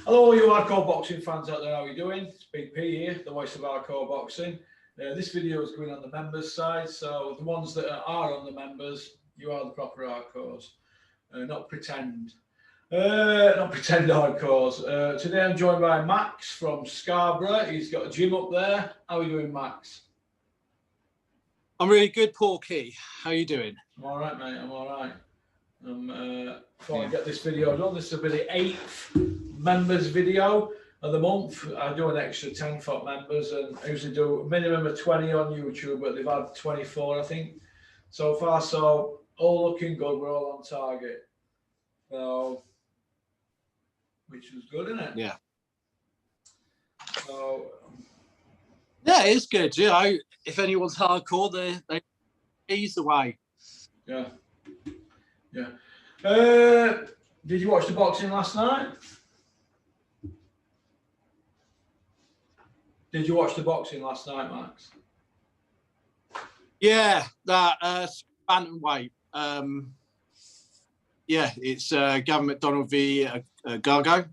Hello, all you hardcore boxing fans out there. How are you doing? It's Big P here, the voice of hardcore boxing. This video is going on the members side, so the ones that are on the members, you are the proper hardcores, not pretend hardcores. Today I'm joined by Max from Scarborough. He's got a gym up there. How are you doing, Max? I'm really good, Porky. How are you doing? I'm all right, mate. I'm all right. Before I get this video done, this will be the 8th members video of the month. I do an extra 10 for members, and I usually do a minimum of 20 on YouTube, but they've had 24, I think. So far, so all looking good. We're all on target. So, which was good, isn't it? Yeah. So, yeah, it's good. You know, if anyone's hardcore, they ease the way. Yeah. Yeah. Did you watch the boxing last night? Did you watch the boxing last night, Max? Yeah, that bantamweight. Yeah, it's Gavin McDonald v Gargo.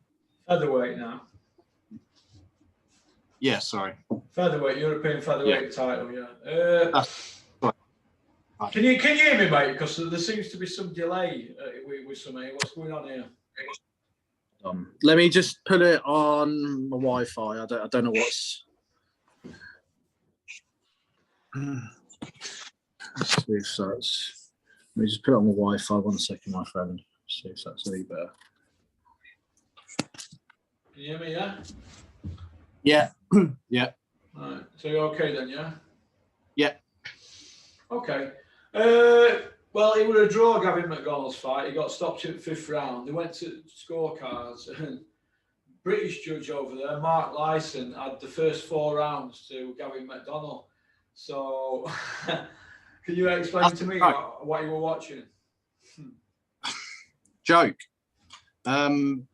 Featherweight now. Yeah, sorry. Featherweight, European featherweight title. Yeah. That's right. Can you hear me, mate? Because there seems to be some delay with something. What's going on here? Let me just put it on my Wi-Fi. I don't know what's. Let's see if that's. Let me just put it on my Wi-Fi. 1 second, my friend. See if that's any better. Can you hear me? Yeah. Yeah. Yeah. All right. So you're okay then, yeah? Yeah. Okay. Well, it was a draw, Gavin McDonald's fight. He got stopped in the 5th round. They went to scorecards, and British judge over there, Mark Lyson, had the first 4 rounds to Gavin McDonald. So, can you explain to me what you were watching? Joke. It's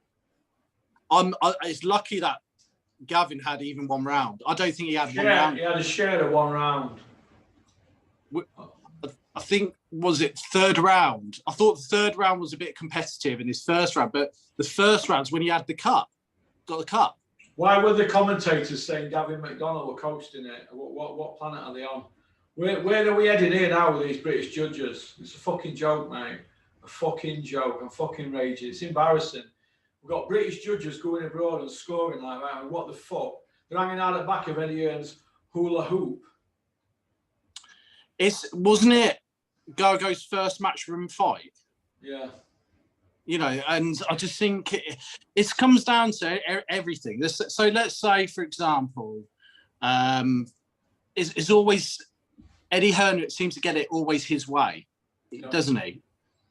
lucky that Gavin had even 1 round. I don't think he had 1 round. He had a share of 1 round. I think, was it 3rd round? I thought the 3rd round was a bit competitive in his 1st round, but the 1st round's when he had the cup, got the cup. Why were the commentators saying Gavin McDonald were coaching it? What planet are they on? Where are we heading here now with these British judges? It's a fucking joke, mate. A fucking joke. I'm fucking raging. It's embarrassing. We've got British judges going abroad and scoring like that. What the fuck? They're hanging out at the back of Eddie Hearn's hula hoop. Wasn't it Gargo's first matchroom fight? Yeah. You know, and I just think it comes down to everything. So let's say, for example, is always Eddie Hearn seems to get it always his way, doesn't he?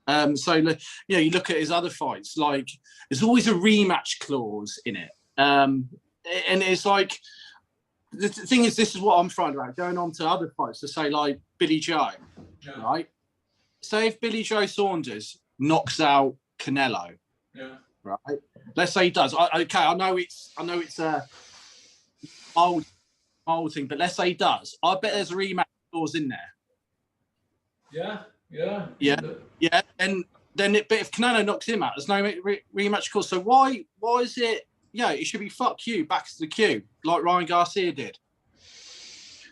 So you know, you look at his other fights, like there's always a rematch clause in it, and it's like the thing is, this is what I'm finding out going on to other fights to say, like Billy Joe, right? Say if Billy Joe Saunders knocks out Canelo, right? Let's say he does. Okay, I know it's a old thing, but let's say he does. I bet there's a rematch clause in there. Yeah. And then but if Canelo knocks him out, there's no rematch clause. So why is it? Yeah, it should be fuck you, back to the queue, like Ryan Garcia did.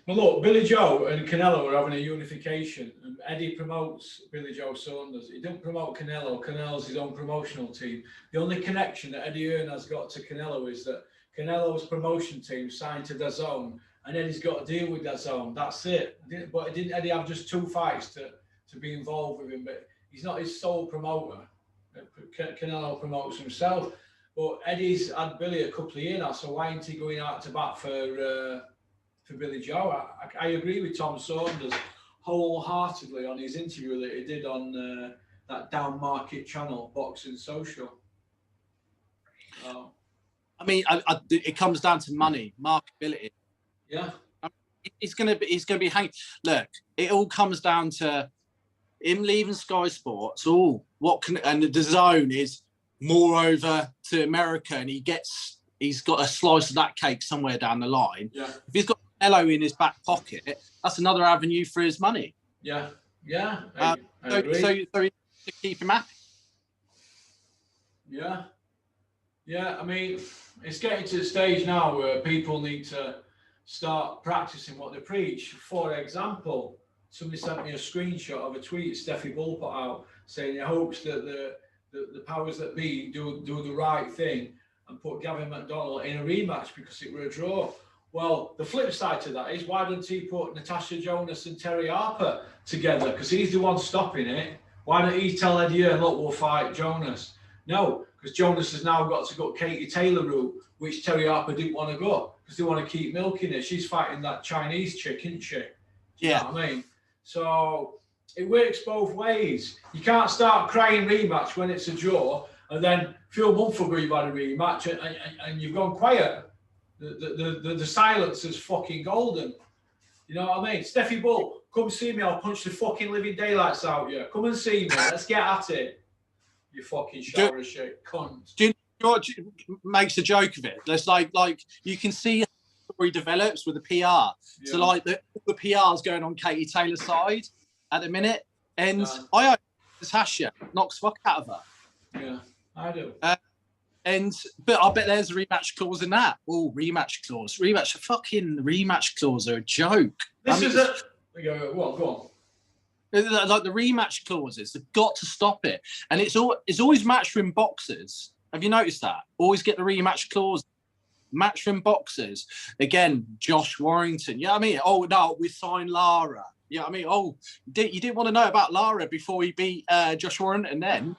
Well, look, Billy Joe and Canelo are having a unification, and Eddie promotes Billy Joe Saunders. He don't promote Canelo. Canelo's his own promotional team. The only connection that Eddie Hearn has got to Canelo is that Canelo's promotion team signed to DAZN, and Eddie's got a deal with DAZN. That's it. But didn't Eddie have just 2 fights to be involved with him? But he's not his sole promoter. Canelo promotes himself. But Eddie's had Billy a couple of years now, so why isn't he going out to bat for Billy Joe? I agree with Tom Saunders wholeheartedly on his interview that he did on that down market channel, Boxing Social. I mean, it comes down to money, marketability. Yeah, he's gonna be hanging. Look, it all comes down to him leaving Sky Sports. And the zone is moreover to America, and he's got a slice of that cake somewhere down the line. Yeah. If he's got Canelo in his back pocket, that's another avenue for his money. Yeah. I agree. So to keep him happy. Yeah. Yeah, I mean, it's getting to the stage now where people need to start practicing what they preach. For example, somebody sent me a screenshot of a tweet Steffi Bull put out saying he hopes that the powers that be do the right thing and put Gavin McDonnell in a rematch because it were a draw. Well, the flip side to that is, why didn't he put Natasha Jonas and Terry Harper together? Because he's the one stopping it. Why don't he tell Eddie Hearn, look, we'll fight Jonas? No, because Jonas has now got to go Katie Taylor route, which Terry Harper didn't want to go because they want to keep milking her. She's fighting that Chinese chick, isn't she? You know what I mean? So it works both ways. You can't start crying rematch when it's a draw, and then a few months ago you've had a rematch and you've gone quiet. The silence is fucking golden. You know what I mean? Steffi Bull, come see me. I'll punch the fucking living daylights out you. Come and see me. Let's get at it. You fucking shower of shit, cunt. Do you know what makes a joke of it? There's like you can see how the story develops with the PR. Yeah. So like the PR's going on Katie Taylor's side at the minute, and I hope Natasha knocks fuck out of her. Yeah, I do. But I bet there's a rematch clause in that. Oh, rematch clause. Fucking rematch clause are a joke. Go on. Like the rematch clauses, they've got to stop it. And it's always matchroom boxers. Have you noticed that? Always get the rematch clause. Matchroom boxers. Again, Josh Warrington. Yeah, I mean, oh no, we signed Lara. Yeah, I mean, oh, you didn't want to know about Lara before he beat Josh Warrington then.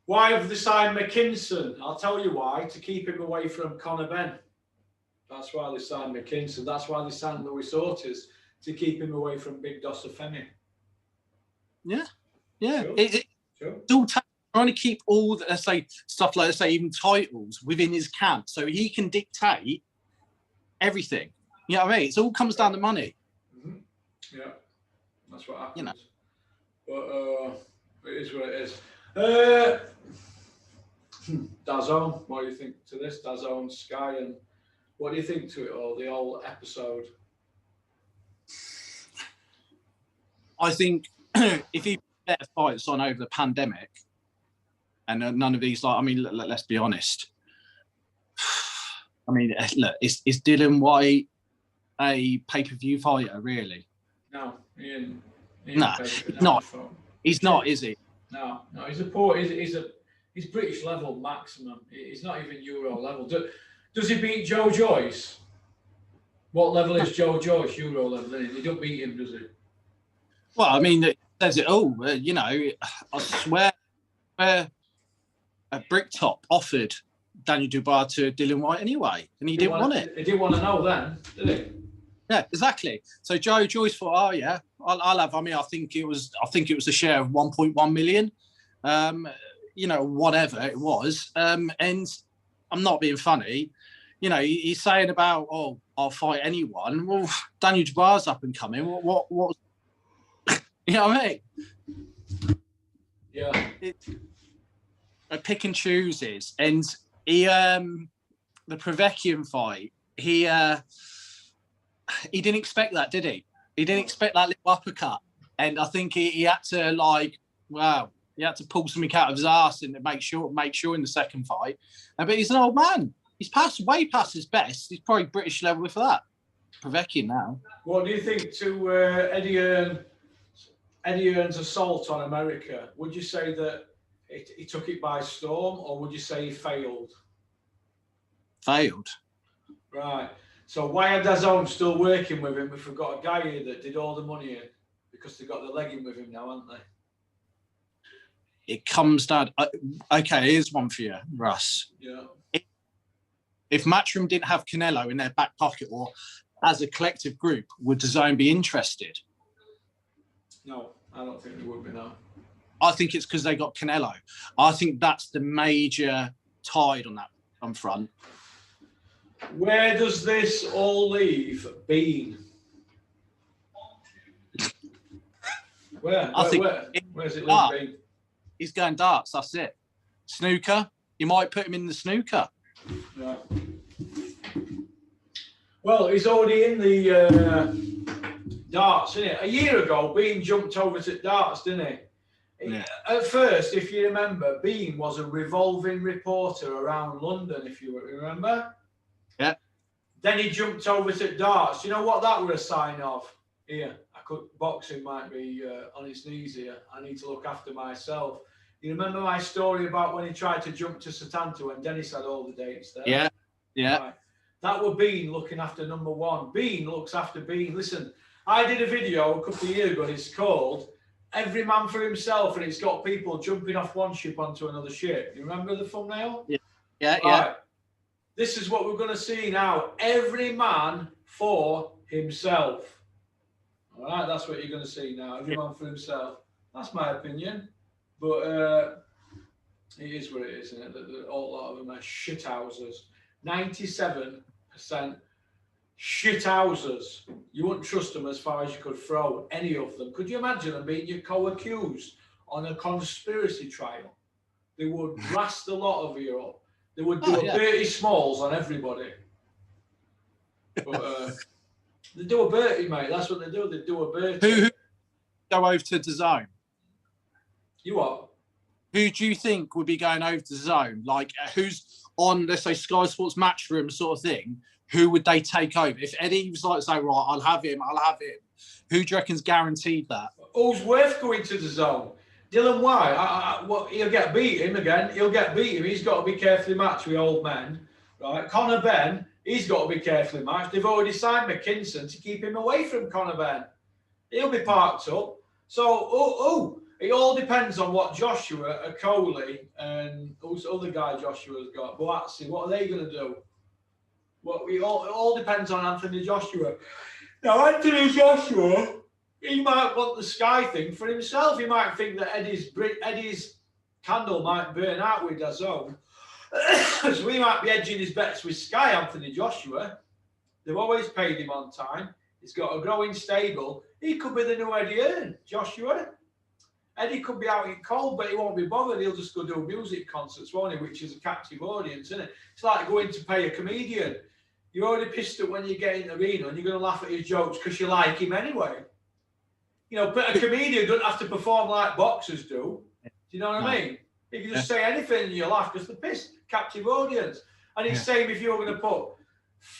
Why have they signed McKinson? I'll tell you why. To keep him away from Conor Benn. That's why they signed McKinson. That's why they signed Louis Ortiz, to keep him away from Big Dossa Femi. Yeah. Sure. It's all trying to keep all the, let's say, stuff like, let's say, even titles within his camp, so he can dictate everything. You know what I mean? It all comes down to money. Mm-hmm. Yeah, that's what happens. You know. But it is what it is. DAZN, what do you think to this? DAZN, Sky, and what do you think to it all, the whole episode? I think if he better fights on over the pandemic, and none of these, like, I mean, let's be honest. I mean, look, is Dylan White a pay-per-view fighter, really? No, not. He's not, is he? No, he's British level maximum. He's not even Euro level. Does he beat Joe Joyce? What level is Joe Joyce? Euro level, isn't he? He don't beat him, does he? Well, I mean, it says it all. You know, I swear a Bricktop offered Daniel Dubois to Dylan White anyway, and he didn't want it. He didn't want to know then, did he? Yeah, exactly. So Joe Joyce thought, oh yeah, I'll have. I mean, I think it was a share of 1.1 million. You know, whatever it was. And I'm not being funny. You know, he's saying about, oh, I'll fight anyone. Well, Daniel Dubois up and coming. What? You know what I mean? Yeah. A pick and chooses, and he the Povetkin fight. He didn't expect that, did he? He didn't expect that little uppercut, and I think he had to he had to pull something out of his ass and make sure in the second fight. But he's an old man. He's way past his best. He's probably British level for that. Povetkin now. What do you think to Eddie Hearn's assault on America? Would you say that he took it by storm, or would you say he failed? Failed. Right. So why are DAZN still working with him if we've got a guy here that did all the money in? Because they've got the leg in with him now, haven't they? It comes down. Okay, here's one for you, Russ. Yeah. If Matchroom didn't have Canelo in their back pocket, or as a collective group, would DAZN be interested? No, I don't think they would be now. I think it's because they got Canelo. I think that's the major tide on that front. Where does this all leave Bean? Where's it leave Bean? He's going darts, that's it. Snooker, you might put him in the snooker. Yeah. Well, he's already in the darts, isn't it? A year ago, Bean jumped over to darts, didn't he? Yeah. At first, if you remember, Bean was a revolving reporter around London, if you remember. Yeah. Then he jumped over to darts. You know what that were a sign of? Here, boxing might be on its knees here. I need to look after myself. You remember my story about when he tried to jump to Satanta when Dennis had all the dates there? Yeah, yeah. Right. That were Bean looking after number one. Bean looks after Bean. Listen, I did a video a couple of years ago and it's called Every Man for Himself, and it's got people jumping off one ship onto another ship. You remember the thumbnail? Yeah, yeah, right. yeah. This is what we're going to see now. Every man for himself. All right, that's what you're going to see now. Every man for himself. That's my opinion. But it is what it is, isn't it? All lot of them are shithouses. 97% shithouses. You wouldn't trust them as far as you could throw any of them. Could you imagine them being your co-accused on a conspiracy trial? They would blast a lot of you up. They would do a Bertie Smalls on everybody. But they do a Bertie, mate. That's what they do. They do a Bertie. Who go over to the zone? You what? Who do you think would be going over to the zone? Like, who's on, let's say, Sky Sports Matchroom sort of thing? Who would they take over? If Eddie was like, say, right, I'll have him. Who do you reckon's guaranteed that? Who's worth going to the zone? Dylan White, well, he'll get beat him again. He'll get beat him. He's got to be carefully matched with old men, right? Conor Benn, he's got to be carefully matched. They've already signed McKinson to keep him away from Conor Benn. He'll be parked up. So, it all depends on what Joshua, Coley, and who's the other guy Joshua's got, Boazzi, what are they going to do? It all depends on Anthony Joshua. Now, Anthony Joshua, he might want the Sky thing for himself. He might think that Eddie's candle might burn out with DAZN. So he might be edging his bets with Sky, Anthony Joshua. They've always paid him on time. He's got a growing stable. He could be the new Eddie Hearn, Joshua. Eddie could be out in cold, but he won't be bothered. He'll just go do music concerts, won't he? Which is a captive audience, isn't it? It's like going to pay a comedian. You're already pissed at when you get in the arena and you're going to laugh at his jokes because you like him anyway. You know, but a comedian doesn't have to perform like boxers do. Do you know what I mean? You can just say anything and you laugh because they're pissed. Captive audience. And it's the same if you're going to put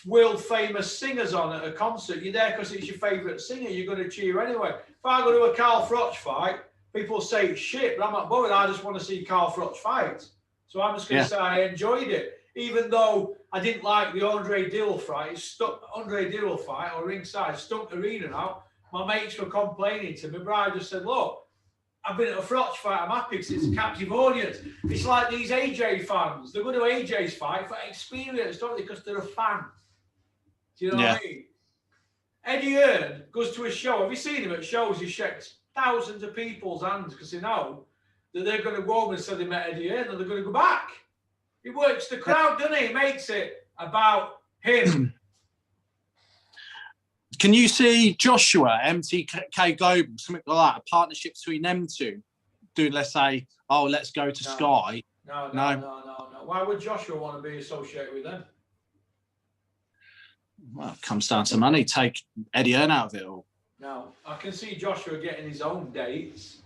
world famous singers on at a concert. You're there because it's your favourite singer. You're going to cheer anyway. If I go to a Carl Froch fight, people say shit, but I'm not bothered. I just want to see Carl Froch fight. So I'm just going to say I enjoyed it. Even though I didn't like the Andre Dill fight, or ringside, stunk arena out. My mates were complaining to me, but I just said, look, I've been at a Froch fight, I'm happy because it's a captive audience. It's like these AJ fans. They're going to AJ's fight for experience, don't they? Because they're a fan. Do you know what I mean? Eddie Hearn goes to a show. Have you seen him at shows? He shakes thousands of people's hands because they know that they're going to go home and say they met Eddie Hearn and they're going to go back. He works the crowd, doesn't he? He makes it about him. Can you see Joshua, MTK Global, something like that, a partnership between them two, doing, let's say, let's go to Sky? No. Why would Joshua want to be associated with them? Well, it comes down to money. Take Eddie Hearn out of it all. No, I can see Joshua getting his own dates.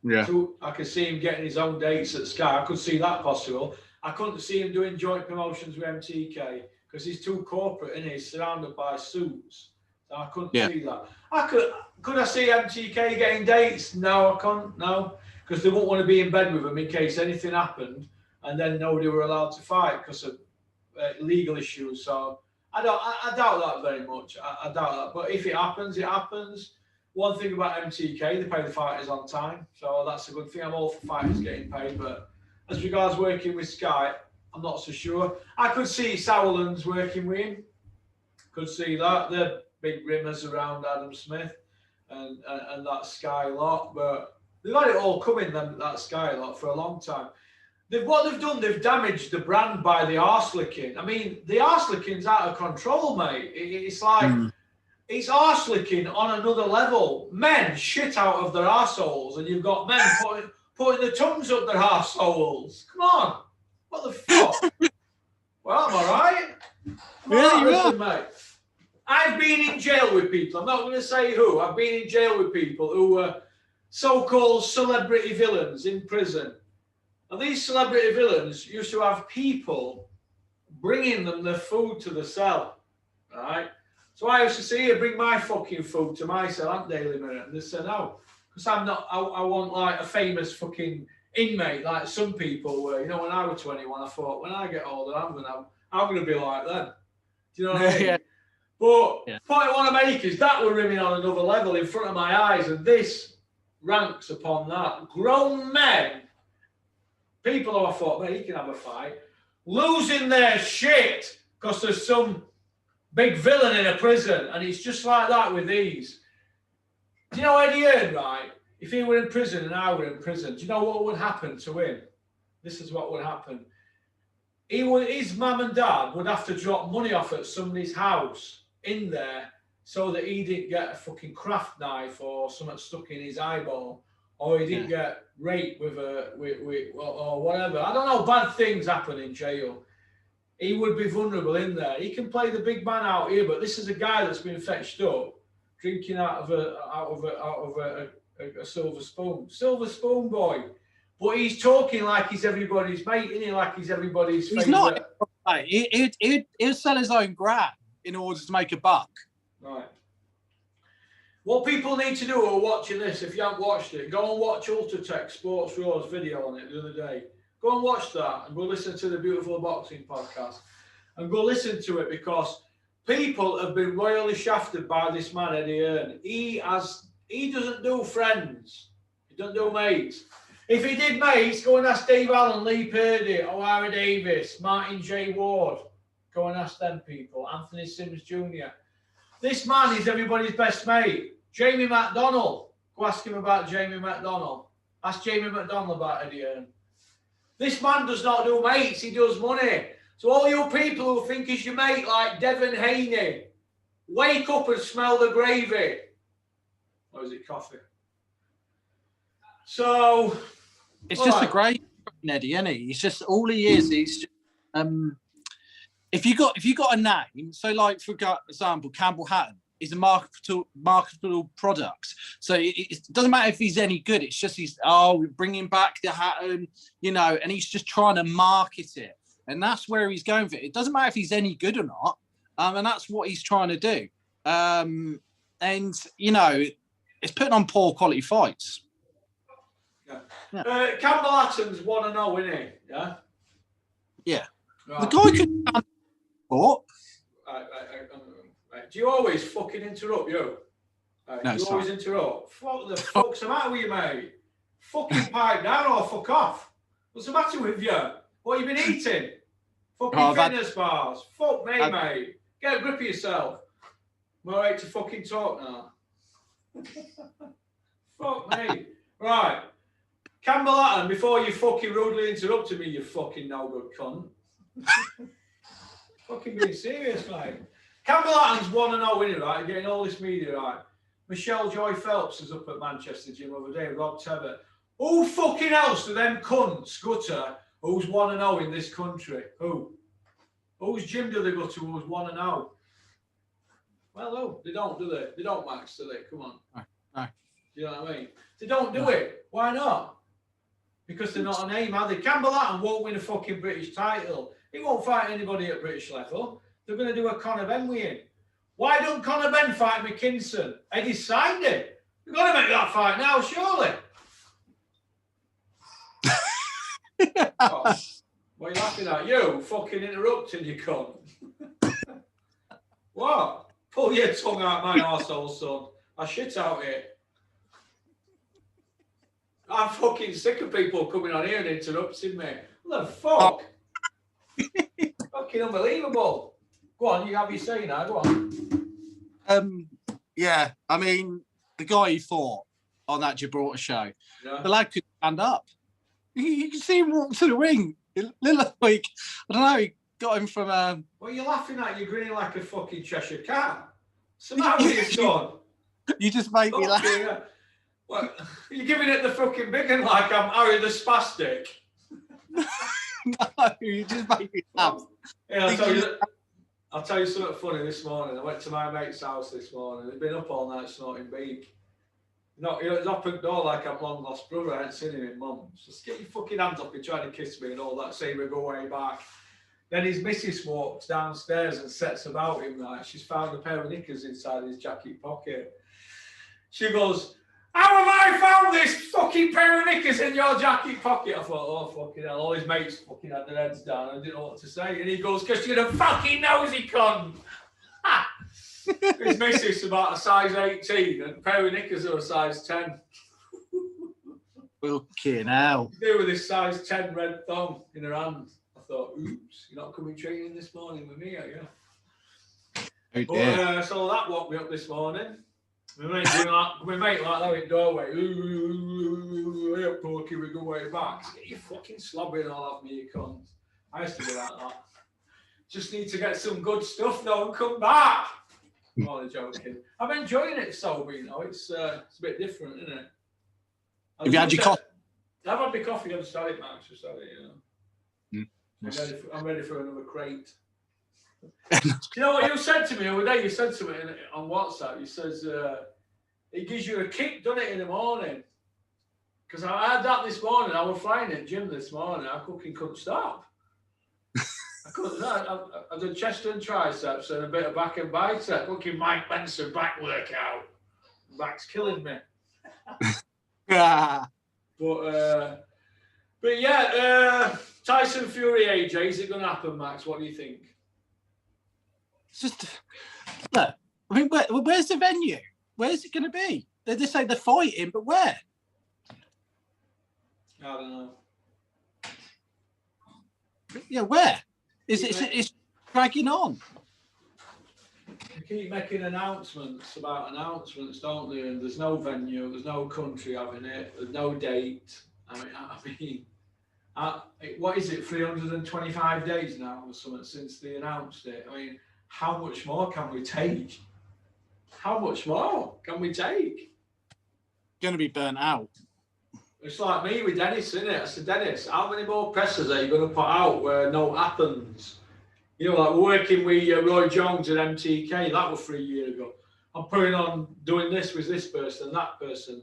Yeah. So I could see him getting his own dates at Sky. I could see that possible. I couldn't see him doing joint promotions with MTK because he's too corporate and he's surrounded by suits. So I couldn't see that. Could I see MTK getting dates? No, I can't. No, because they wouldn't want to be in bed with him in case anything happened and then nobody were allowed to fight because of legal issues. So I doubt that very much. I doubt that. But if it happens, it happens. One thing about MTK, they pay the fighters on time. So that's a good thing. I'm all for fighters getting paid. But as regards working with Sky, I'm not so sure. I could see Sauerland's working with him. Could see that. They're big rimmers around Adam Smith and that Sky lot. But they've had it all coming, that Sky lot, for a long time. What they've done, they've damaged the brand by the arse licking. I mean, the arse licking's out of control, mate. It's like, it's arse licking on another level. Men shit out of their arseholes, and you've got men putting their tongues up their arseholes. Come on. What the fuck? Well, I'm all right. Listen, mate. I've been in jail with people. I'm not going to say who. I've been in jail with people who were so-called celebrity villains in prison. And these celebrity villains used to have people bringing them their food to the cell, right? So I used to say, here, bring my fucking food to my cell at Daily Mirror. And they said, no, because I'm not, I want like a famous fucking inmate like some people were. You know, when I was 21, I thought, when I get older, I'm gonna be like them. Do you know what I mean? Yeah. But point I want to make is that we're rimming on another level in front of my eyes, and this ranks upon that. Grown men, people who I thought, man, he can have a fight, losing their shit because there's some big villain in a prison, and it's just like that with these. Do you know Eddie Hearn, right? If he were in prison and I were in prison, do you know what would happen to him? This is what would happen. His mum and dad would have to drop money off at somebody's house in there so that he didn't get a fucking craft knife or something stuck in his eyeball, or he didn't get raped with or whatever. I don't know, bad things happen in jail. He would be vulnerable in there. He can play the big man out here, but this is a guy that's been fetched up, drinking out of a silver spoon boy. But he's talking like he's everybody's mate, isn't he? Like he's everybody's He's favourite. not. He'll sell his own grab in order to make a buck. Right. What people need to do who are watching this, if you haven't watched it, go and watch Ultratech Sports Raw's video on it the other day. Go and watch that and go listen to the Beautiful Boxing podcast. And go listen to it, because people have been royally shafted by this man, Eddie Hearn. He doesn't do friends. He doesn't do mates. If he did mates, go and ask Dave Allen, Lee Purdy, O'Hara Davis, Martin J. Ward. Go and ask them people. Anthony Sims Jr. This man is everybody's best mate. Jamie McDonnell. Go ask him about Jamie McDonnell. Ask Jamie McDonnell about Eddie Hearn. This man does not do mates, he does money. So all you people who think he's your mate, like Devon Haney, wake up and smell the gravy. Or is it coffee? So it's just a great Eddie, isn't he? He's just all he is. He's just, if you got a name, so like for example, Campbell Hatton is a marketable product. So it doesn't matter if he's any good. It's just we're bringing back the Hatton, you know, and he's just trying to market it, and that's where he's going for it. It doesn't matter if he's any good or not, and that's what he's trying to do. And you know, it's putting on poor quality fights. Yeah. Campbell Hatton's 1-0, isn't he? Yeah. Yeah. Right. The guy could. What? Right. Do you always fucking interrupt, you? No, do you always interrupt? What the fuck's the matter with you, mate? Fucking pipe down or fuck off. What's the matter with you? What have you been eating? Fucking fitness bars. Fuck me, mate. Get a grip of yourself. I'm alright to fucking talk now. Fuck me. Right. Campbell Hatton, before you fucking rudely interrupted me, you fucking no good cunt. Fucking being serious, mate. Campbell Hatton's 1-0 winning, right? Getting all this media, right? Michelle Joy Phelps was up at Manchester Gym the other day, Rob Tebber. Who fucking else do them cunts go to who's 1-0 in this country? Who? Whose gym do they go to who's 1-0? Well, no, they don't, do they? They don't, Max, do they? Come on. No. You know what I mean? They don't do it. Why not? Because they're not a name, are they? Campbell Hatton won't win a fucking British title. He won't fight anybody at British level. They're going to do a Conor Benn with him. Why don't Conor Benn fight McKinson? Eddie signed him. We've got to make that fight now, surely. Oh, what are you laughing at? You fucking interrupting, you cunt. What? Pull your tongue out my arsehole, son. I shit out here. I'm fucking sick of people coming on here and interrupting me. What the fuck? Fucking unbelievable. Go on, you have your say now. Go on. Yeah, I mean, the guy he fought on that Gibraltar show, the lad could stand up. You can see him walk to the ring. It looked like, I don't know, he got him from... What are you laughing at? You're grinning like a fucking Cheshire cat. What's the matter with you, son? You just made me laugh. What? You're giving it the fucking big one like I'm Harry the Spastic. No, you just made me laugh. Yeah, I'll tell you something funny this morning. I went to my mate's house this morning. They'd been up all night snorting beak. No, it's open door like I'm long lost brother. I ain't seen him in months. Just get your fucking hands up and trying to kiss me and all that, say we go way back. Then his missus walks downstairs and sets about him like she's found a pair of knickers inside his jacket pocket. She goes, how have I found this fucking pair of knickers in your jacket pocket? I thought, oh fucking hell, all his mates fucking had their heads down. I didn't know what to say. And he goes, because you're a fucking nosy cunt. His missus about a size 18 and a pair of knickers are a size 10. Fucking hell. There with this size 10 red thong in her hand. I thought, oops, you're not coming training this morning with me, are you? Oh, But, so that woke me up this morning. My mate like that in doorway. Hey, Porky, we go way back. Get your fucking slobbering all off me, you cunt. I used to be like that. Just need to get some good stuff though and come back. I'm only joking. I'm enjoying it sober, you know. It's a bit different, isn't it? Have you had your coffee? I've had my coffee. I've started, Max. Just had it, you know. Yes. I'm ready for another crate. You know what you said to me the other day? You said to me on WhatsApp. You says it gives you a kick, doesn't it, in the morning? Because I had that this morning. I was flying at gym this morning. I fucking couldn't stop. I couldn't. I did chest and triceps and a bit of back and bicep. Fucking Mike Benson back workout. Back's killing me. But yeah, Tyson Fury AJ, is it going to happen, Max? What do you think? It's just look. I mean, where's the venue? Where's it going to be? They just say they're fighting, but where? I don't know. Yeah, where? It's dragging on. You keep making announcements about announcements, don't they? And there's no venue, there's no country having it, there's no date. What is it? 325 days now or something since they announced it. I mean, how much more can we take? How much more can we take? Going to be burnt out. It's like me with Dennis, isn't it? I said, Dennis, how many more presses are you going to put out where no happens? You know, like working with Roy Jones at MTK, that was 3 years ago. I'm putting on doing this with this person, that person.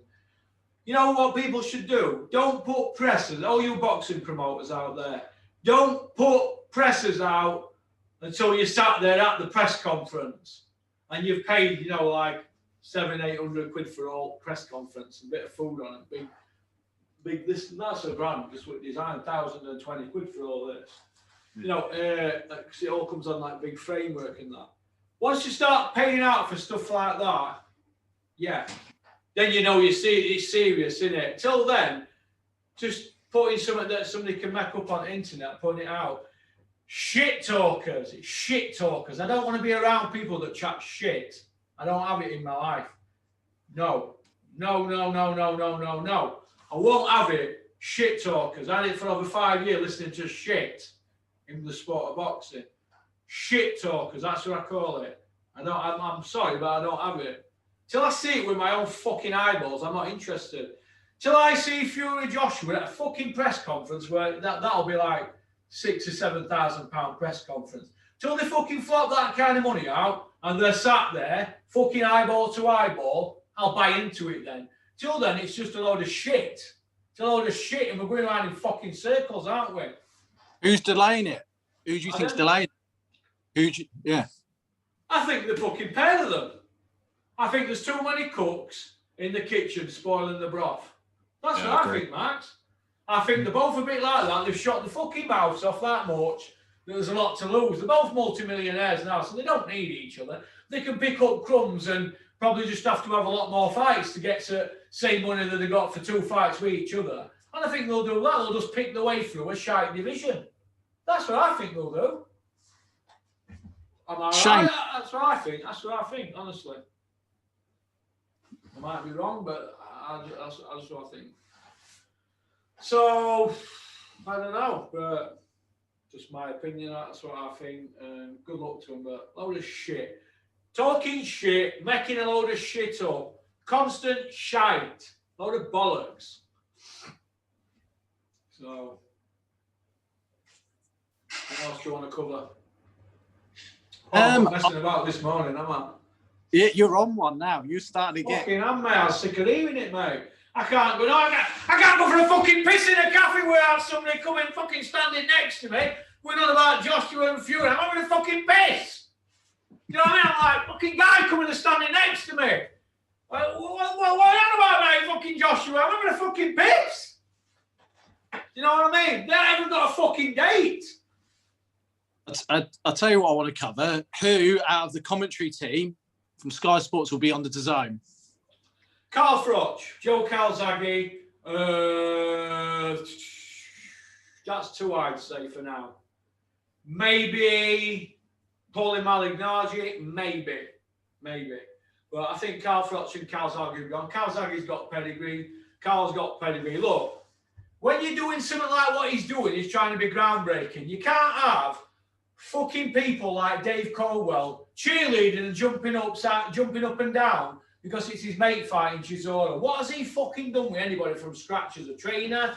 You know what people should do? Don't put presses, all you boxing promoters out there, don't put presses out until you sat there at the press conference and you've paid, you know, like 700-800 quid for all press conference, a bit of food on it, big this and that's a brand, just with design, 1,020 quid for all this. You know, because it all comes on like big framework and that. Once you start paying out for stuff like that, yeah, then you know it's serious, isn't it? Till then, just putting something that somebody can make up on the internet, putting it out. Shit talkers, it's shit talkers. I don't want to be around people that chat shit. I don't have it in my life. No. I won't have it. Shit talkers. I had it for over 5 years listening to shit in the sport of boxing. Shit talkers, that's what I call it. I'm sorry, but I don't have it. Till I see it with my own fucking eyeballs, I'm not interested. Till I see Fury Joshua at a fucking press conference where that'll be like £6,000 or £7,000 press conference. Till they fucking flop that kind of money out and they're sat there, fucking eyeball to eyeball, I'll buy into it then. Till then, it's just a load of shit. It's a load of shit and we're going around in fucking circles, aren't we? Who's delaying it? Who do you think's delaying it? Yeah. I think the fucking pair of them. I think there's too many cooks in the kitchen spoiling the broth. That's what I think, Max. I think they're both a bit like that. They've shot the fucking mouths off that much. There's a lot to lose. They're both multimillionaires now, so they don't need each other. They can pick up crumbs and probably just have to have a lot more fights to get to same money that they got for 2 fights with each other. And I think they'll do that. They'll just pick the way through a shite division. That's what I think they'll do. Am I right? That's what I think. That's what I think, honestly. I might be wrong, but that's what I think. So, I don't know, but just my opinion, that's what I think. Good luck to them, but load of shit. Talking shit, making a load of shit up. Constant shite. Load of bollocks. So, what else do you want to cover? I'm messing about this morning, am I? Yeah, you're on one now. You're starting to get. Fucking am, mate. I'm sick of hearing it, mate. I can't go. No, I can't go for a fucking piss in a cafe without somebody coming fucking standing next to me. We're not about Joshua and Fury. I'm having a fucking piss. You know what I mean? I'm like, fucking guy coming and standing next to me. What are you on about, mate? Fucking Joshua. I'm having a fucking piss. You know what I mean? They haven't got a fucking date. I'll tell you what I want to cover. Who out of the commentary team from Sky Sports will be on the DAZN? Carl Froch, Joe Calzaghe. That's two, I'd say, for now. Maybe Paulie Malignaggi, maybe. But I think Carl Froch and Calzaghe have gone. Calzaghe's got pedigree. Carl's got pedigree. Look, when you're doing something like what he's doing, he's trying to be groundbreaking. You can't have fucking people like Dave Caldwell cheerleading and jumping up and down because it's his mate fighting Chisora. What has he fucking done with anybody from scratch as a trainer?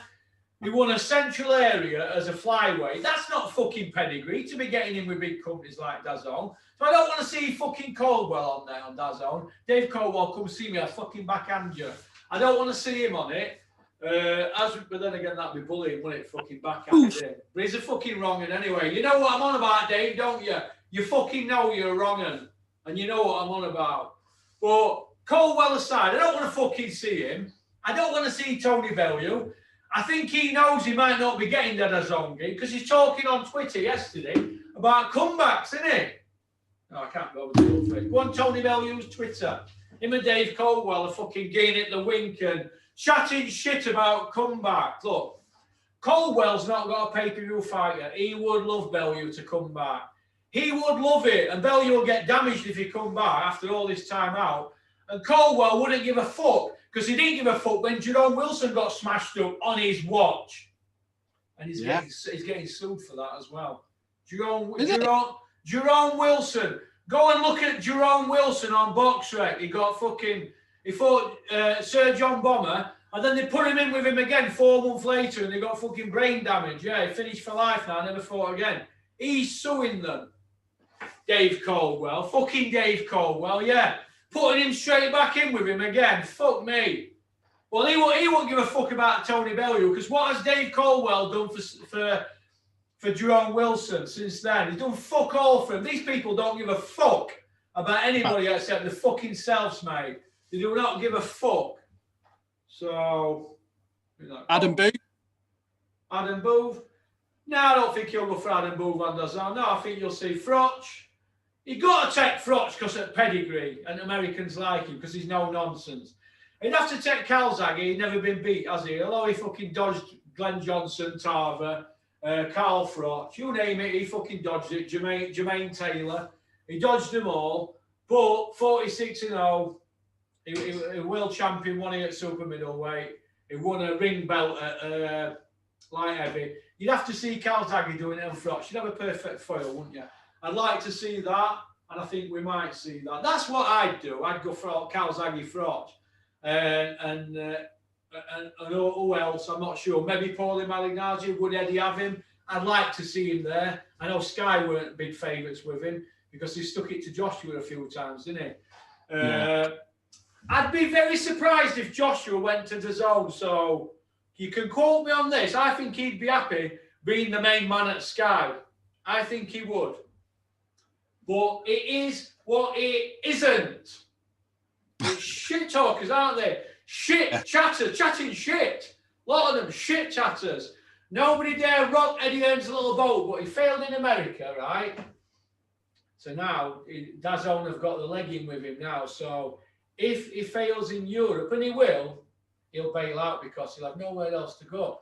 He won a central area as a flyweight. That's not fucking pedigree to be getting in with big companies like DAZN. So I don't want to see fucking Caldwell on there on DAZN. Dave Caldwell, come see me. I'll fucking backhand you. I don't want to see him on it. But then again, that'd be bullying, wouldn't it? Fucking backhand him. But he's a fucking wrong 'un anyway. You know what I'm on about, Dave, don't you? You fucking know you're a wrong 'un. And you know what I'm on about. But Caldwell aside, I don't want to fucking see him. I don't want to see Tony Bellew. I think he knows he might not be getting that DAZN gig because he's talking on Twitter yesterday about comebacks, isn't he? No, I can't go over to it. Go on Tony Bellew's Twitter. Him and Dave Caldwell are fucking getting it the wink and chatting shit about comeback. Look, Caldwell's not got a pay-per-view fight yet. He would love Bellew to come back. He would love it. And Bellew will get damaged if he come back after all this time out. And Caldwell wouldn't give a fuck because he didn't give a fuck when Jerome Wilson got smashed up on his watch. And he's getting sued for that as well. Jerome Wilson. Go and look at Jerome Wilson on BoxRec. He fought Sir John Bomber, and then they put him in with him again 4 months later, and he got fucking brain damage. Yeah, he finished for life now, never fought again. He's suing them. Dave Caldwell. Fucking Dave Caldwell, yeah. Putting him straight back in with him again. Fuck me. Well, he won't give a fuck about Tony Bellew, because what has Dave Caldwell done for Jerome Wilson since then? He's done fuck all for him. These people don't give a fuck about anybody except the fucking selves, mate. They do not give a fuck. So, Adam Booth? Adam Booth? No, I don't think you'll go for Adam Booth on DAZN. No, I think you'll see Froch. You've got to take Froch because of pedigree, and Americans like him because he's no nonsense. You'd have to take Calzaghe. He's never been beat, has he? Although he fucking dodged Glenn Johnson, Tarver, Carl Froch, you name it, he fucking dodged it. Jermaine Taylor, he dodged them all. But 46-0, he world champion, won it at super middleweight. He won a ring belt at light heavy. You'd have to see Calzaghe doing it on Froch. You'd have a perfect foil, wouldn't you? I'd like to see that, and I think we might see that. That's what I'd do. I'd go for Calzaghe Froch. And who else? I'm not sure. Maybe Paulie Malignaggi. Would Eddie have him? I'd like to see him there. I know Sky weren't big favourites with him because he stuck it to Joshua a few times, didn't he? I'd be very surprised if Joshua went to DAZN. So you can quote me on this. I think he'd be happy being the main man at Sky. I think he would. But it is what it isn't. It's shit talkers, aren't they? Shit chatters, chatting shit. A lot of them shit chatters. Nobody dare rock Eddie Hearn's little boat, but he failed in America, right? So now DAZN have got the leg in with him now. So if he fails in Europe, and he will, he'll bail out because he'll have nowhere else to go.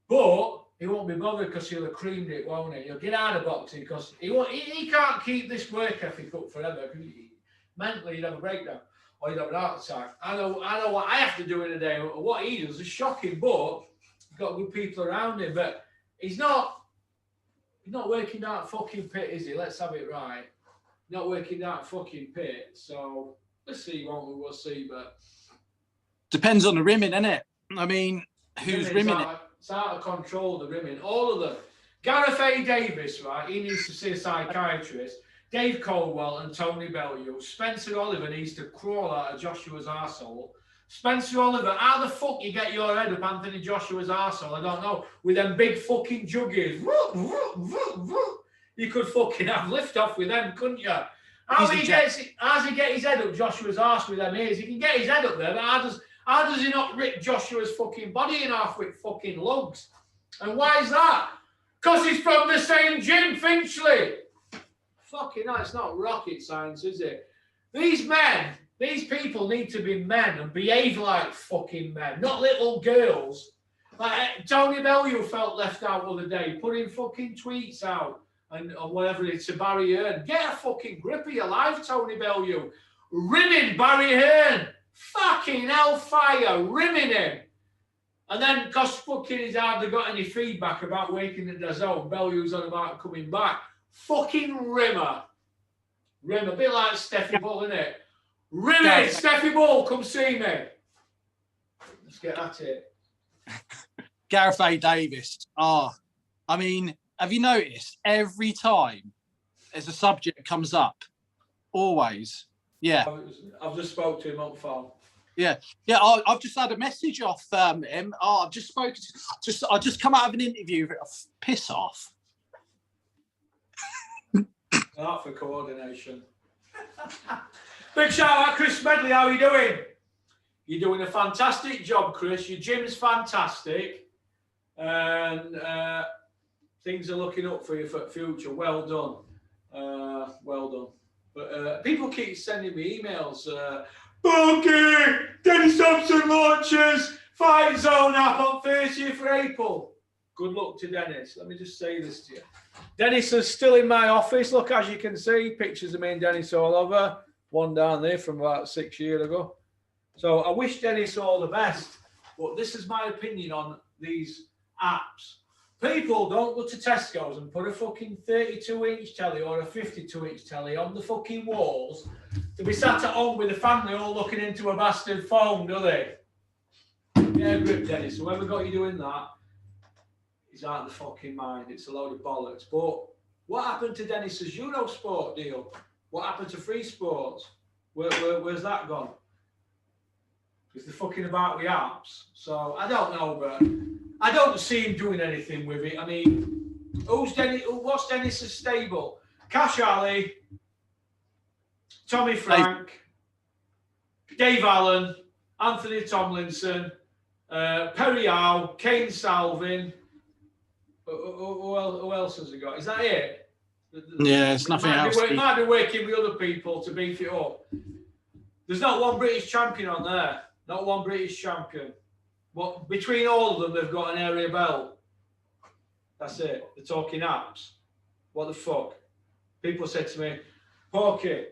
But he won't be bothered because he'll have creamed it, won't he? He'll get out of boxing because he can't keep this work ethic up forever. Mentally, he'd have a breakdown or he'd have an heart attack. I know what I have to do in a day. What he does is shocking, but he's got good people around him. But he's not working down at fucking pit, is he? Let's have it right. Not working down at fucking pit. So let's see, won't we? We'll see. But depends on the rimming, innit? I mean, who's rimming it? It's out of control, the rimming. All of them. Gareth A. Davis, right? He needs to see a psychiatrist Dave Caldwell and Tony Bellew. Spencer Oliver needs to crawl out of Joshua's arsehole. Spencer Oliver, how the fuck you get your head up Anthony Joshua's arsehole? I don't know. With them big fucking juggies. You could fucking have lift off with them, couldn't you? How's he get his head up Joshua's arse with them ears? He can get his head up there, but how does he not rip Joshua's fucking body in half with fucking lugs? And why is that? Because he's from the same gym, Finchley. Fucking hell, it's not rocket science, is it? These men, these people need to be men and behave like fucking men, not little girls. Like Tony Bellew felt left out the other day, putting fucking tweets out and or whatever it's to Barry Hearn. Get a fucking grip of your life, Tony Bellew. Rimming Barry Hearn. Fucking hellfire, rimming him. And then, because fucking he's hardly got any feedback about waking at the zone, Bellew's on about coming back. Fucking rimmer. Rimmer, a bit like Steffi Bull, isn't it? Rim it, Steffi Bull, come see me. Let's get at it. Gareth A. Davis. I mean, have you noticed every time as a subject comes up, always, yeah. I've just spoke to him on the phone. Yeah. I've just had a message off him. I've just spoken to. I just come out of an interview. Piss off. Art for coordination. Big shout out, Chris Medley. How are you doing? You're doing a fantastic job, Chris. Your gym's fantastic, and things are looking up for you for the future. Well done. Well done. But people keep sending me emails. Porky, Dennis Thompson launches Fight Zone app on 30th of April. Good luck to Dennis. Let me just say this to you. Dennis is still in my office. Look, as you can see, pictures of me and Dennis all over. One down there from about 6 years ago. So I wish Dennis all the best. But this is my opinion on these apps. People don't go to Tesco's and put a fucking 32-inch telly or a 52-inch telly on the fucking walls to be sat at home with the family all looking into a bastard phone, do they? Get a grip, Dennis. Whoever got you doing that is out of the fucking mind. It's a load of bollocks. But what happened to Dennis's Eurosport deal? What happened to Free Sports? Where's that gone? Because they're fucking about with apps. So I don't know, but I don't see him doing anything with it. I mean, what's Dennis's stable? Cash Ali, Tommy Frank, Dave Allen, Anthony Tomlinson, Perry Howe, Kane Salvin. Who else has he got? Is that it? Yeah, it's nothing else. It might be working with other people to beef it up. There's not one British champion on there. Not one British champion. But between all of them, they've got an area belt. That's it. They're talking apps. What the fuck? People said to me, Porky,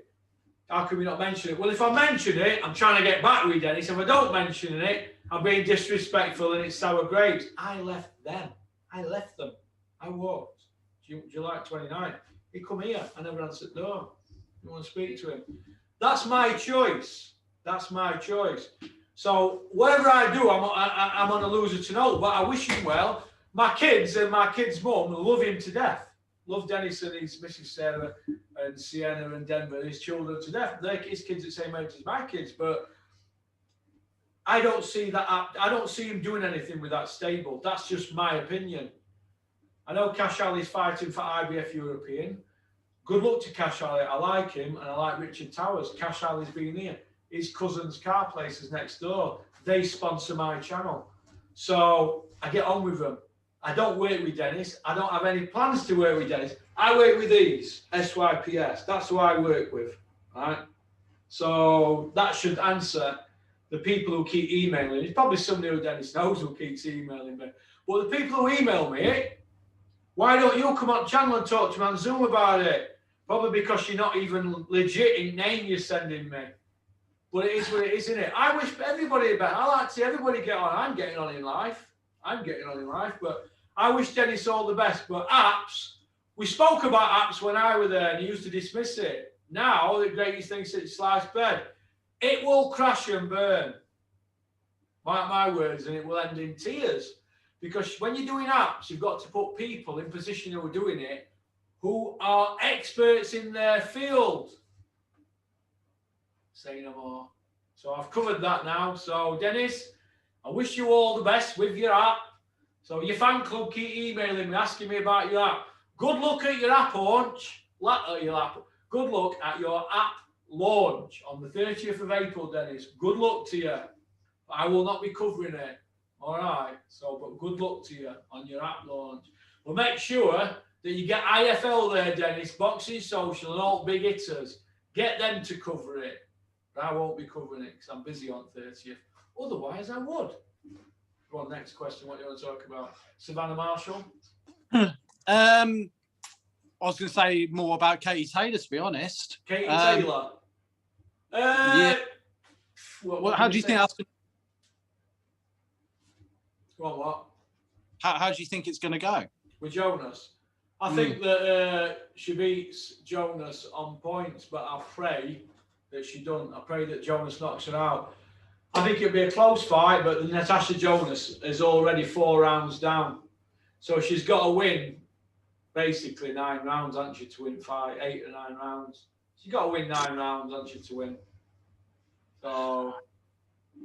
how can we not mention it? Well, if I mention it, I'm trying to get back with Dennis. If I don't mention it, I'm being disrespectful and it's sour grapes. I left them. I walked. July 29th. He come here. I never answered the door. You want to speak to him? That's my choice. So whatever I do, I'm on a loser to know. But I wish him well. My kids and my kids' mum love him to death. Love Dennis and his Mrs. Sarah and Sienna and Denver, his children to death. His kids are the same age as my kids. But I don't see that. I don't see him doing anything with that stable. That's just my opinion. I know Cash Ali's fighting for IBF European. Good luck to Cash Ali. I like him and I like Richard Towers. Cash Ali's been here. His cousin's car place is next door. They sponsor my channel. So I get on with them. I don't work with Dennis. I don't have any plans to work with Dennis. I work with these, SYPS. That's who I work with, right? So that should answer the people who keep emailing. It's probably somebody who Dennis knows who keeps emailing me. But the people who email me, why don't you come on channel and talk to me on Zoom about it? Probably because you're not even legit in name you're sending me. But it is what it is, isn't it? I wish everybody better. I like to see everybody get on. I'm getting on in life. But I wish Dennis all the best. But apps, we spoke about apps when I was there and he used to dismiss it. Now, the greatest thing since sliced bread, it will crash and burn. Mark my words, and it will end in tears. Because when you're doing apps, you've got to put people in position who are doing it who are experts in their field. Say no more. So I've covered that now. So Dennis, I wish you all the best with your app. So your fan club keep emailing me, asking me about your app. Good luck at your app launch. Good luck at your app launch on the 30th of April, Dennis. Good luck to you. I will not be covering it. All right. So, but good luck to you on your app launch. Well, make sure that you get IFL there, Dennis, Boxing Social and all big hitters. Get them to cover it. But I won't be covering it because I'm busy on 30th. Otherwise, I would. Go on, next question. What do you want to talk about? Savannah Marshall? I was going to say more about Katie Taylor, to be honest. Katie Taylor? Yeah. How do you think that's going to... Go on, what? How do you think it's going to go? With Jonas? I think that she beats Jonas on points, but I pray that she doesn't. I pray that Jonas knocks her out. I think it'll be a close fight, but Natasha Jonas is already 4 rounds down. So she's got to win basically 9 rounds, hasn't she, to win 8 or 9 rounds. She's got to win 9 rounds, hasn't she, to win. So...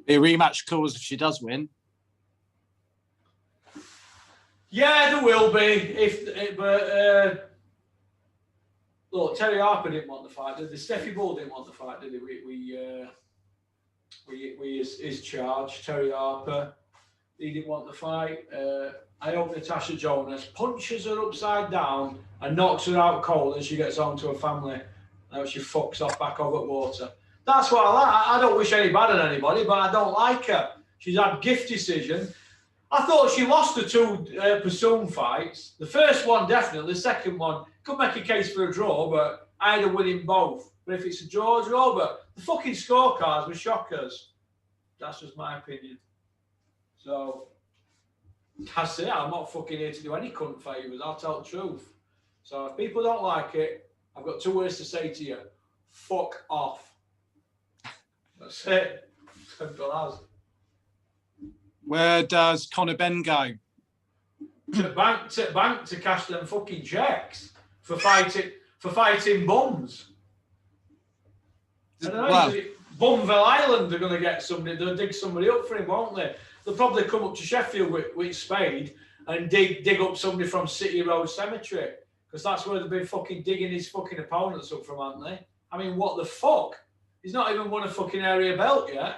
Be a rematch clause if she does win. Yeah, there will be. Look, Terry Harper didn't want the fight. The Steffi Bull didn't want the fight, did he? We his charge, Terry Harper. He didn't want the fight. I hope Natasha Jonas punches her upside down and knocks her out cold, and she gets home to her family. Now she fucks off back over water. That's what I like. I don't wish any bad on anybody, but I don't like her. She's had gift decision. I thought she lost the 2 Pursuit fights. The first one, definitely. The second one, could make a case for a draw, but I had a win in both. But if it's a draw, but the fucking scorecards were shockers. That's just my opinion. So, that's it. I'm not fucking here to do any cunt favours. I'll tell the truth. So, if people don't like it, I've got 2 words to say to you. Fuck off. That's it. Simple as. Where does Conor Benn go? To bank to cash them fucking checks for fighting bums. I don't know. Well, Bumville Island, they're going to get somebody. They'll dig somebody up for him, won't they? They'll probably come up to Sheffield with spade and dig up somebody from City Road Cemetery, because that's where they've been fucking digging his fucking opponents up from, haven't they? I mean, what the fuck? He's not even won a fucking area belt yet.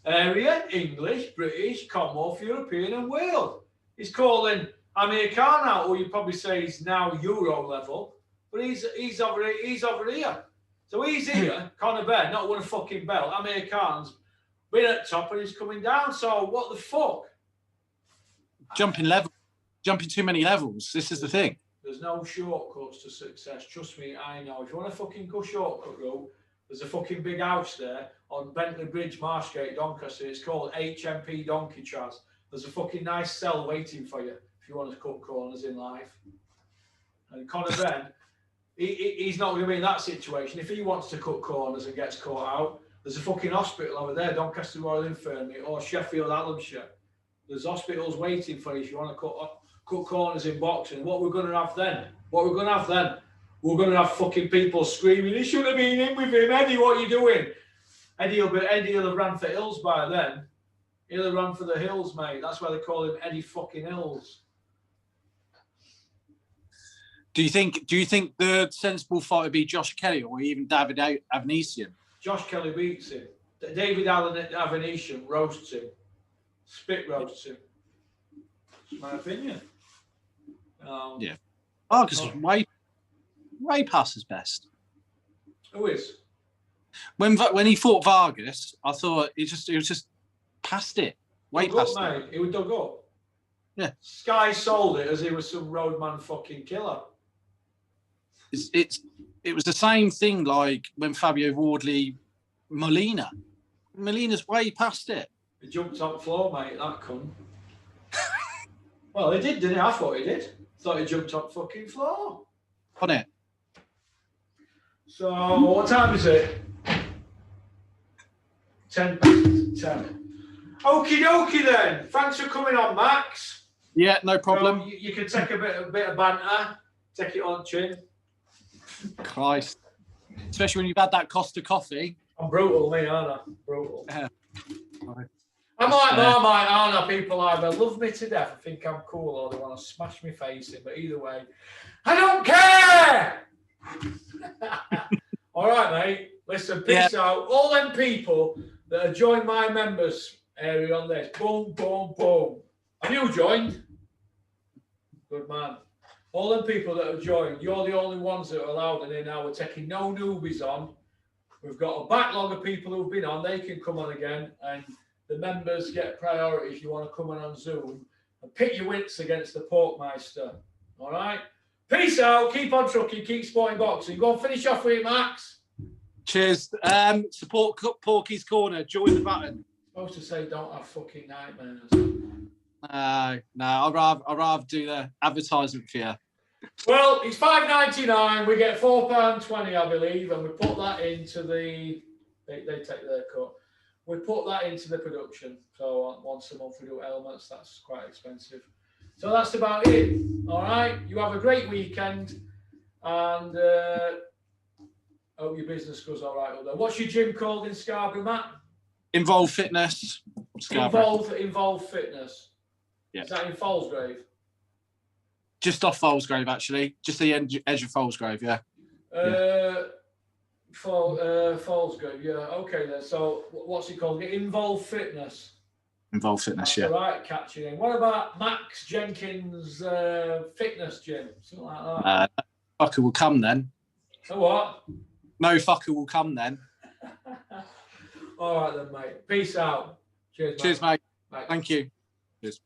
Area, English, British, Commonwealth, European and world. He's calling Amir Khan out, or you'd probably say he's now Euro level, but he's over here. So he's here, Conor Benn, not won a fucking belt. Amir Khan's been at top and he's coming down. So what the fuck? Jumping too many levels. This is the thing. There's no shortcuts to success. Trust me, I know. If you want a fucking good shortcut route, there's a fucking big house there on Bentley Bridge, Marshgate, Doncaster. It's called HMP Donkey Chaz. There's a fucking nice cell waiting for you if you want to cut corners in life. And Conor Benn, he's not going to be in that situation. If he wants to cut corners and gets caught out, there's a fucking hospital over there, Doncaster Royal Infirmary or Sheffield, Hallamshire. There's hospitals waiting for you if you want to cut corners in boxing. What we're going to have then? We're going to have fucking people screaming, he should have been in with him. Eddie, what are you doing? Eddie will have ran for Hills by then. He'll have run for the Hills, mate. That's why they call him Eddie fucking Hills. Do you think the sensible fight would be Josh Kelly or even David Avanesian? Josh Kelly beats him. David Avanesian roasts him. Spit roasts him. That's my opinion. Yeah. Oh, because way past his best. Who is? When he fought Vargas, I thought it was just past it. Way dug past up, it. Mate. He was dug up. Yeah. Sky sold it as he was some roadman fucking killer. It was the same thing like when Fabio Wardley Molina's way past it. He jumped top floor, mate, that cunt. Well, he did, didn't he? I thought he did. Thought he jumped top fucking floor. On it. So, what time is it? 10 past 10. Okie dokie then. Thanks for coming on, Max. Yeah, no problem. You can take a bit of banter. Take it on, chin. Christ. Especially when you've had that Costa coffee. I'm brutal, me, aren't I? Brutal. Yeah. I'm like Marmite, aren't I? People either love me to death, I think I'm cool, or they want to smash me face in. But either way, I don't care! All right, mate. Listen, peace out. All them people that have joined my members area on this. Boom, boom, boom. Have you joined? Good man. All them people that have joined, you're the only ones that are allowed in here now. We're taking no newbies on. We've got a backlog of people who've been on. They can come on again, and the members get priority if you want to come on Zoom and pit your wits against the Porkmeister. All right? Peace out. Keep on trucking. Keep sporting boxing. Go and finish off with it, Max. Cheers. Support Porky's Corner. Join the button. Supposed to say don't have fucking nightmares. No, I'd rather do the advertisement for you. Well, it's $5.99. We get £4.20, I believe, and we put that into the. They take their cut. We put that into the production. So once a month we do elements. That's quite expensive. So that's about it. All right. You have a great weekend, and hope your business goes all right up there. What's your gym called in Scarborough, Matt? Involve Fitness. Involve Fitness. Yeah. Is that in Falsgrave? Just off Falsgrave, actually. Just the edge of Falsgrave, yeah. Falsgrave, yeah. Okay then. So what's it called? Involve Fitness. Involve Fitness, That's yeah. All right, catching in. What about Max Jenkins Fitness Gym? Something like that. Fucker will come then. So what? No fucker will come then. All right then, mate. Peace out. Cheers, mate. Cheers, mate. Bye. Thank you. Cheers.